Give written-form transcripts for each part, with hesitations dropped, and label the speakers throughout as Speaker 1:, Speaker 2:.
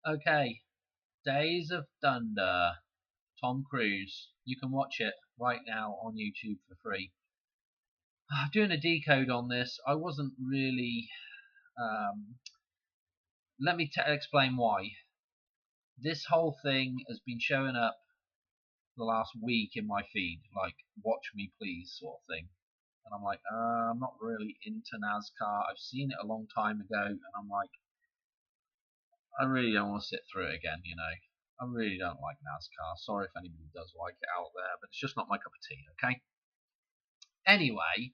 Speaker 1: Okay, Days of Thunder, Tom Cruise. You can watch it right now on YouTube for free. Doing a decode on this, I wasn't really. Um, Let me explain why. This whole thing has been showing up the last week in my feed, like "Watch me, please" sort of thing, and I'm like, I'm not really into NASCAR. I've seen it a long time ago, and I'm like, I really don't want to sit through it again. I really don't like NASCAR. Sorry if anybody does like it out there, but it's just not my cup of tea. Okay. Anyway,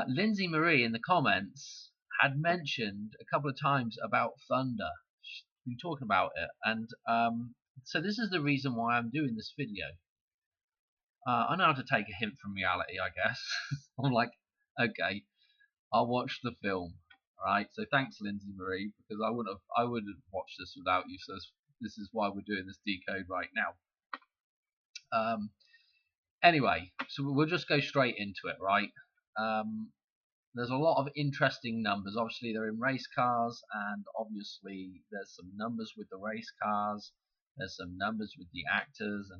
Speaker 1: Lindsay Marie in the comments had mentioned a couple of times about Thunder. She's been talking about it, and so this is the reason why I'm doing this video. I know how to take a hint from reality, I guess. I'm like, okay, I'll watch the film. Alright, so thanks Lindsay Marie, because I wouldn't have watched this without you, so this is why we're doing this decode right now. Anyway, so we'll just go straight into it, right? There's a lot of interesting numbers. Obviously they're in race cars, and obviously there's some numbers with the race cars, there's some numbers with the actors,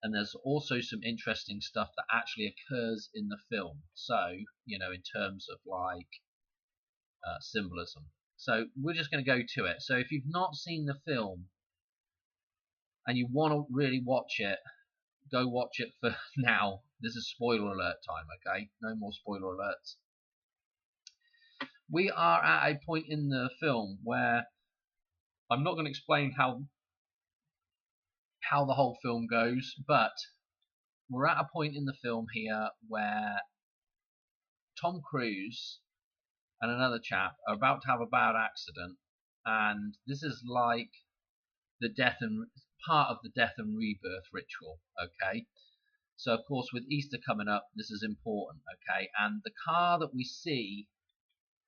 Speaker 1: and there's also some interesting stuff that actually occurs in the film. So, in terms of like symbolism. So we're just going to go to it. So if you've not seen the film and you want to really watch it, go watch it for now. This is spoiler alert time, okay? No more spoiler alerts. We are at a point in the film where I'm not going to explain how the whole film goes, but we're at a point in the film here where Tom Cruise and another chap are about to have a bad accident, and this is like the death and part of the death and rebirth ritual. Okay, so of course with Easter coming up, this is important. Okay, and the car that we see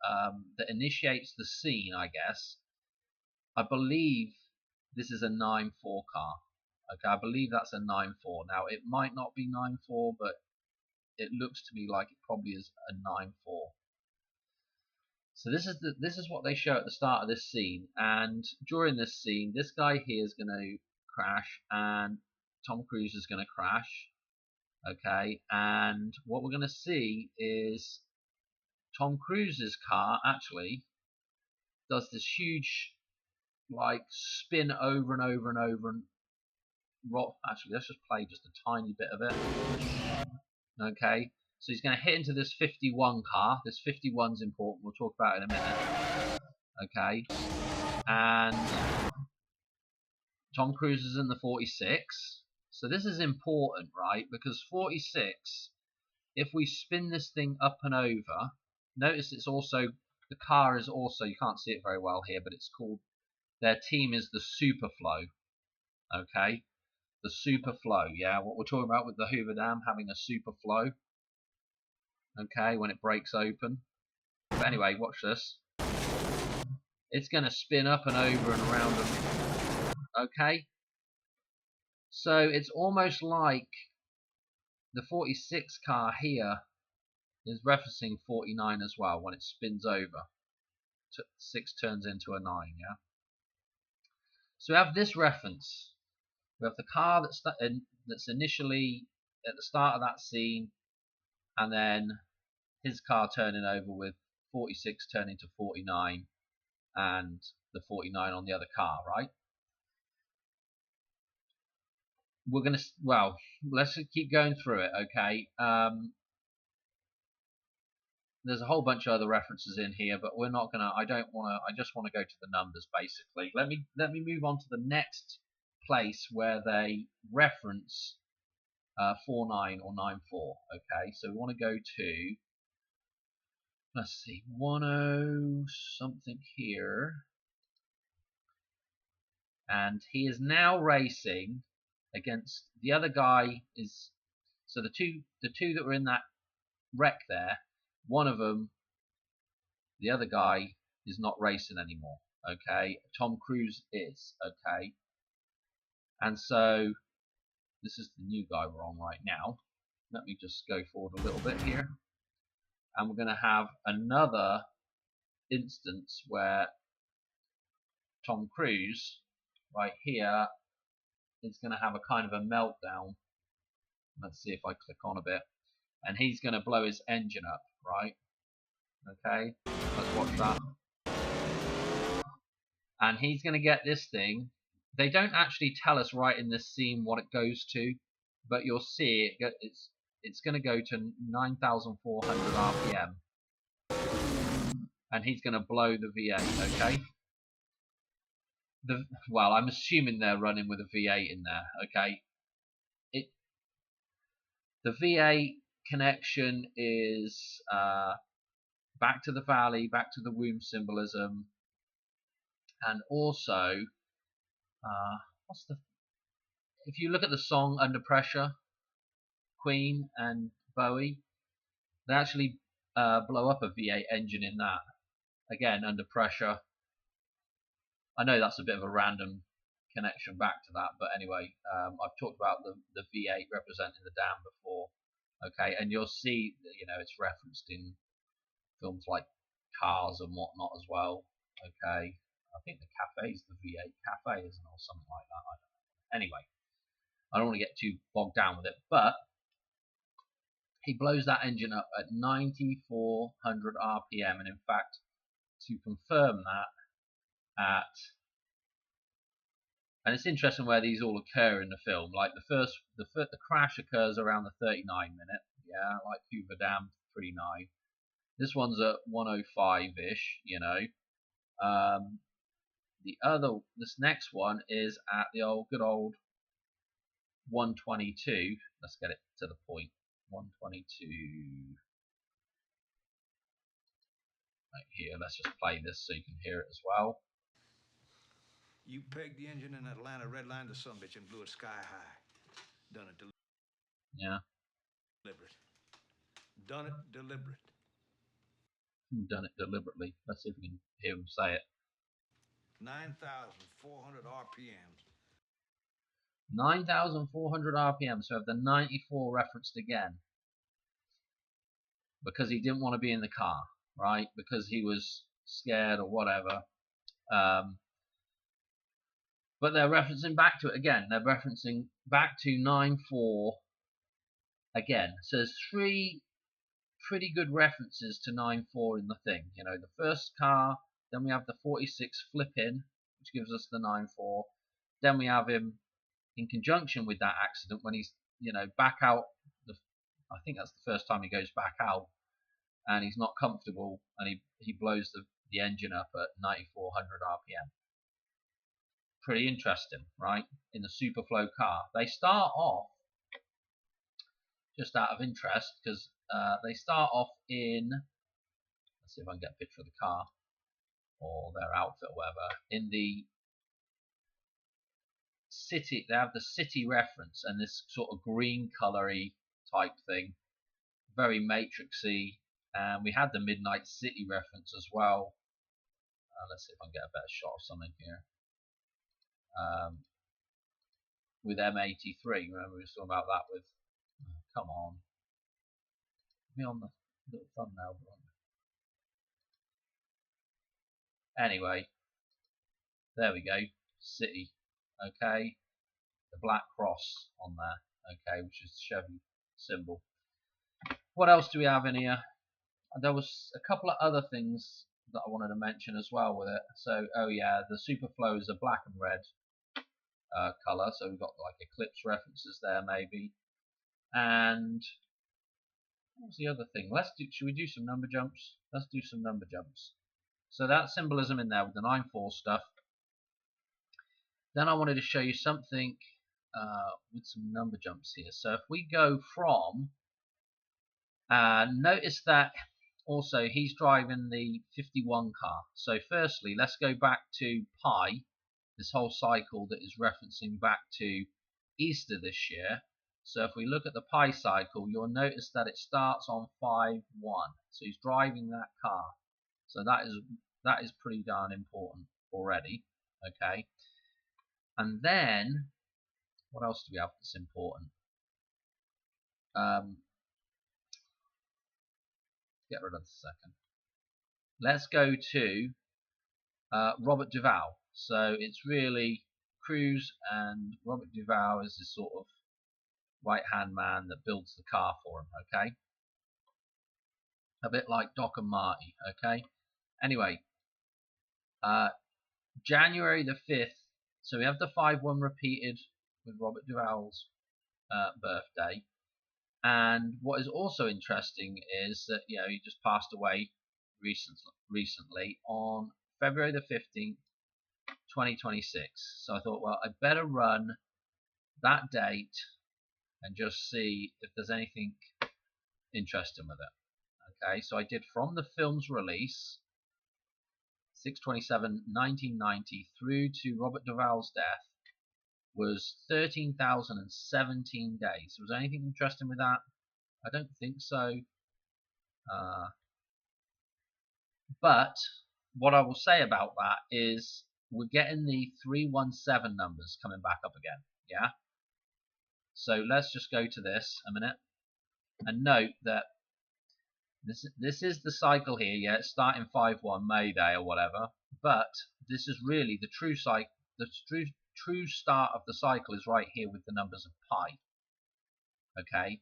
Speaker 1: that initiates the scene, I guess, I believe this is a 9-4 car. Okay, I believe that's a 9-4. Now it might not be 9-4, but it looks to me like it probably is a 9-4. So this is what they show at the start of this scene, and during this scene, this guy here is going to crash, and Tom Cruise is going to crash. Okay, and what we're going to see is Tom Cruise's car actually does this huge like spin over and over and over and actually let's just play just a tiny bit of it. Okay, so he's going to hit into this 51 car. This 51's important, we'll talk about it in a minute. Okay, and Tom Cruise is in the 46. So this is important, right? Because 46, if we spin this thing up and over, notice it's also, the car is also, you can't see it very well here, but it's called, their team is the Superflow. Okay, the Superflow, yeah, what we're talking about with the Hoover Dam having a Superflow. Okay, when it breaks open. But anyway, watch this. It's going to spin up and over and around them. Okay, so it's almost like the 46 car here is referencing 49 as well when it spins over. 6 turns into a 9, yeah? So we have this reference. We have the car that's initially at the start of that scene, and then his car turning over with 46 turning to 49, and the 49 on the other car, right? We're going to, well, let's keep going through it, okay? There's a whole bunch of other references in here, but we're not gonna. I don't want to. I just want to go to the numbers basically. Let me move on to the next place where they reference 49 or 94. Okay, so we want to go to, let's see, 10 something here, and he is now racing against the other guy. Is so the two that were in that wreck there. One of them, the other guy, is not racing anymore. Okay, Tom Cruise is. Okay, and so this is the new guy we're on right now. Let me just go forward a little bit here, and we're going to have another instance where Tom Cruise, right here, is going to have a kind of a meltdown. Let's see if I click on a bit. And he's going to blow his engine up, right? Okay, let's watch that. And he's going to get this thing. They don't actually tell us right in this scene what it goes to, but you'll see it's going to go to 9,400 RPM. And he's going to blow the V8, okay? Well, I'm assuming they're running with a V8 in there, okay? The V8 connection is back to the valley, back to the womb symbolism, and also, if you look at the song Under Pressure, Queen and Bowie, they actually blow up a V8 engine in that. Again, Under Pressure. I know that's a bit of a random connection back to that, but anyway, I've talked about the V8 representing the dam before, okay, and you'll see that, you know, it's referenced in films like Cars and whatnot as well, okay. I think the cafe's the V8 cafe, isn't it, or something like that. I don't know. Anyway, I don't want to get too bogged down with it, but he blows that engine up at 9,400 RPM, and in fact, to confirm that, and it's interesting where these all occur in the film. Like the crash occurs around the 39 minute, yeah, like Hoover Dam 39. This one's at 105-ish, you know. This next one is at the good old 122. Let's get it to the point. 122. Right here, let's just play this so you can hear it as well.
Speaker 2: You pegged the engine in Atlanta, redlined the sumbitch and blew it sky high. Done it
Speaker 1: Yeah.
Speaker 2: deliberate. Done it deliberate.
Speaker 1: Done it deliberately. Let's see if we can hear him say it.
Speaker 2: 9,400 RPMs.
Speaker 1: 9,400 RPM. So we have the 94 referenced again. Because he didn't want to be in the car, right? Because he was scared or whatever. But they're referencing back to it again. They're referencing back to 9.4 again. So there's three pretty good references to 9.4 in the thing. You know, the first car, then we have the 46 flip-in, which gives us the 9.4. Then we have him in conjunction with that accident when he's, you know, back out. I think that's the first time he goes back out, and he's not comfortable, and he blows the engine up at 9,400 RPM. Pretty interesting, right? In the Superflow car, they start off, just out of interest, because they start off in, let's see if I can get a picture of the car or their outfit or whatever, in the city. They have the city reference and this sort of green colory type thing, very matrixy, and we had the Midnight City reference as well. Let's see if I can get a better shot of something here. With M83, remember we were talking about that with, come on, be on the little thumbnail. Anyway, there we go, City, okay, the black cross on there, okay, which is the Chevy symbol. What else do we have in here? There was a couple of other things that I wanted to mention as well with it. So, oh yeah, the Superflow is a black and red color, so we've got like Eclipse references there maybe. And what was the other thing? Should we do some number jumps? Let's do some number jumps. So that symbolism in there with the 9.4 stuff. Then I wanted to show you something with some number jumps here. So if we go from, notice that also he's driving the 51 car. So firstly, let's go back to Pi, this whole cycle that is referencing back to Easter this year. So if we look at the Pi cycle, you'll notice that it starts on 5-1. So he's driving that car. So that is pretty darn important already. Okay. And then what else do we have that's important? Get rid of the second. let's go to Robert Duvall. So it's really Cruise, and Robert Duvall is this sort of right-hand man that builds the car for him, okay? A bit like Doc and Marty, okay? Anyway, January the 5th, so we have the 5-1 repeated with Robert Duvall's birthday. And what is also interesting is that, you know, he just passed away recently on February the 15th, 2026. So I thought, well, I better run that date and just see if there's anything interesting with it. Okay, so I did from the film's release, 6/27/1990, through to Robert Duvall's death, was 13,017 days. Was there anything interesting with that? I don't think so. But what I will say about that is we're getting the 317 numbers coming back up again. Yeah. So let's just go to this a minute and note that this is the cycle here. Yeah, it's starting 5-1 May Day or whatever, but this is really the true cycle. The true start of the cycle is right here with the numbers of pi. Okay,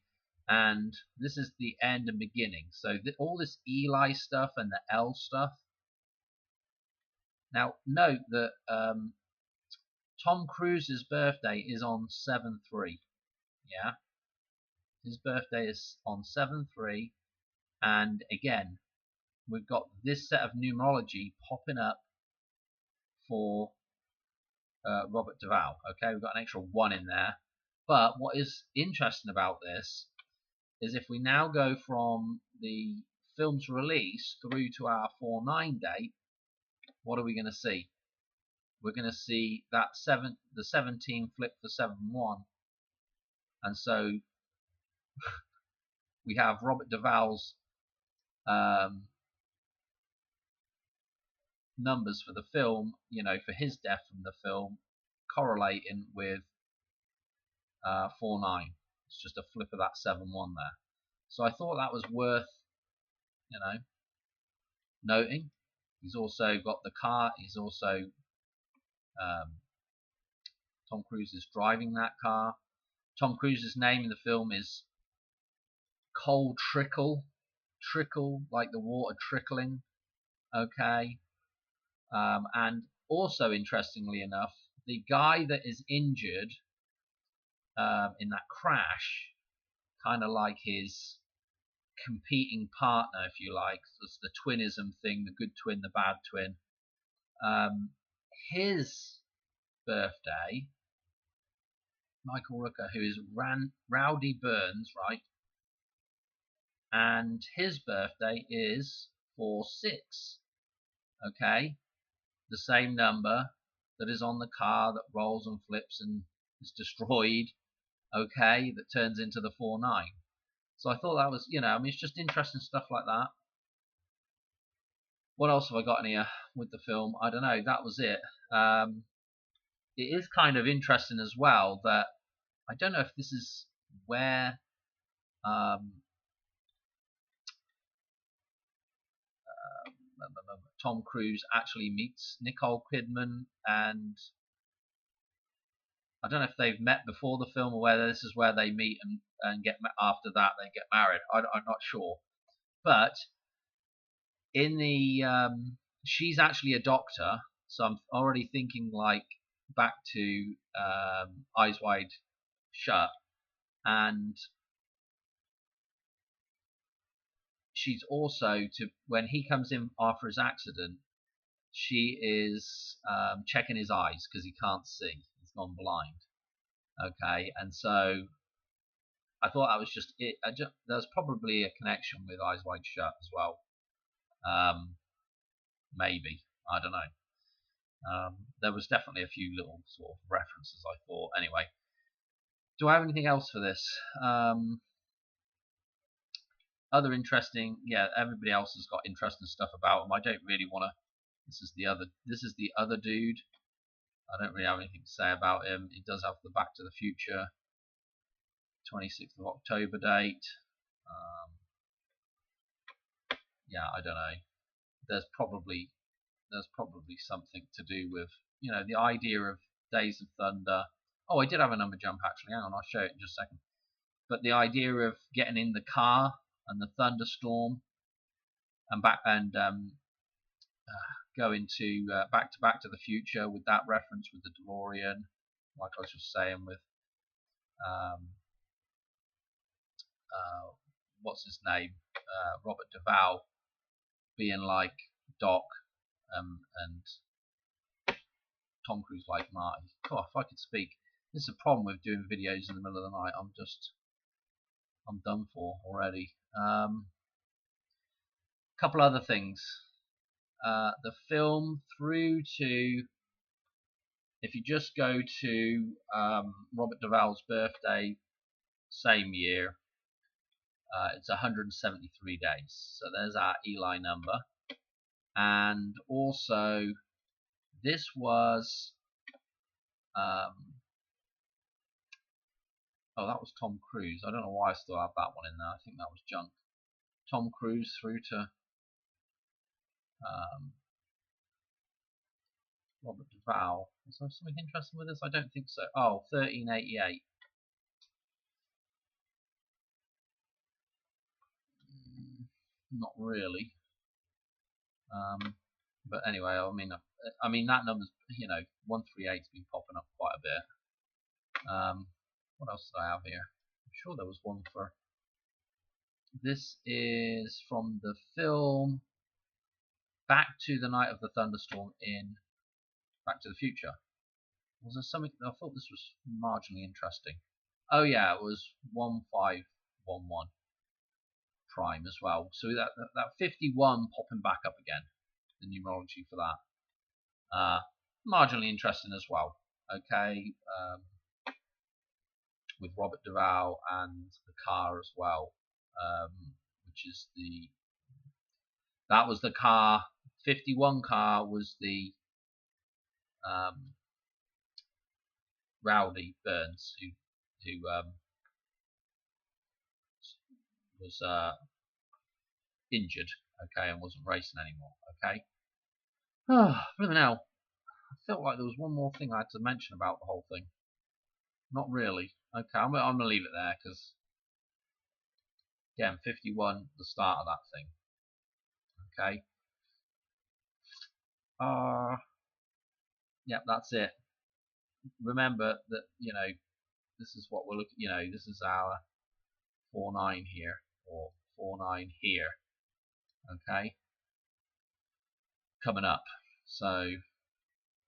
Speaker 1: and this is the end and beginning. So all this Eli stuff and the L stuff. Now note that Tom Cruise's birthday is on 7/3. Yeah, his birthday is on 7/3, and again we've got this set of numerology popping up for Robert Duvall. Okay, we've got an extra 1 in there. But what is interesting about this is if we now go from the film's release through to our 4/9 date, what are we going to see? We're going to see that the 17 flip for 7/1, and so we have Robert Duvall's numbers for the film, you know, for his death from the film, correlating with 4/9. It's just a flip of that 7/1 there. So I thought that was worth, you know, noting. He's also got the car. He's also Tom Cruise is driving that car. Tom Cruise's name in the film is Cole Trickle. Trickle, like the water trickling. Okay. And also, interestingly enough, the guy that is injured in that crash, kind of like his competing partner, if you like, it's the twinism thing, the good twin, the bad twin. His birthday, Michael Rooker, who is Rowdy Burns, right? And his birthday is 4/6. Okay, the same number that is on the car that rolls and flips and is destroyed. Okay, that turns into the 4/9. So I thought that was, you know, I mean, it's just interesting stuff like that. What else have I got in here with the film? I don't know. That was it. It is kind of interesting as well that I don't know if this is where Tom Cruise actually meets Nicole Kidman, and I don't know if they've met before the film or whether this is where they meet and get after that they get married. I'm not sure, but in the she's actually a doctor, so I'm already thinking like back to Eyes Wide Shut, and she's also when he comes in after his accident, she is checking his eyes because he can't see, he's gone blind. Okay, and so I thought that was just it. There's probably a connection with Eyes Wide Shut as well. Maybe, I don't know. There was definitely a few little sort of references, I thought. Anyway, do I have anything else for this? Other interesting, yeah, everybody else has got interesting stuff about them. I don't really want to. This is the other dude. I don't really have anything to say about him. He does have the Back to the Future 26th of October date. Yeah, I don't know. there's probably something to do with, you know, the idea of Days of Thunder. Oh, I did have a number jump actually. Hang on, I'll show it in just a second. But the idea of getting in the car and the thunderstorm and going to Back to the Future with that reference with the DeLorean, like I was just saying with what's his name, Robert Duvall being like Doc, and Tom Cruise like Marty. Oh, if I could speak. This is a problem with doing videos in the middle of the night. I'm done for already. Couple other things. The film through to, if you just go to Robert Duvall's birthday, same year, it's 173 days. So there's our Eli number. And also, this was, oh, that was Tom Cruise. I don't know why I still have that one in there. I think that was junk. Tom Cruise through to Robert Duvall. Is there something interesting with this? I don't think so. Oh, 1388. Not really. But anyway, I mean that number's, you know, 138's been popping up quite a bit. What else did I have here? I'm sure there was one for. This is from the film Back to the Night of the Thunderstorm in Back to the Future. Was there something? I thought this was marginally interesting. Oh yeah, it was 1511 prime as well. So that 51 popping back up again. The numerology for that. Marginally interesting as well. Okay, with Robert Duvall and the car as well, which is that was the car. 51 car was the Rowdy Burns who was injured, okay, and wasn't racing anymore, okay. Flipping hell, I felt like there was one more thing I had to mention about the whole thing. Not really. Okay, I'm gonna leave it there because again, 51, the start of that thing. Okay. Yep, that's it. Remember that, you know, this is what we're looking. You know, this is our 49 here, or 49 here. Okay. Coming up. So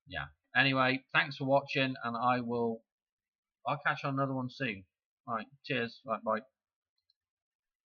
Speaker 1: yeah. Anyway, thanks for watching, and I'll catch you on another one soon. Alright, cheers. Right, bye.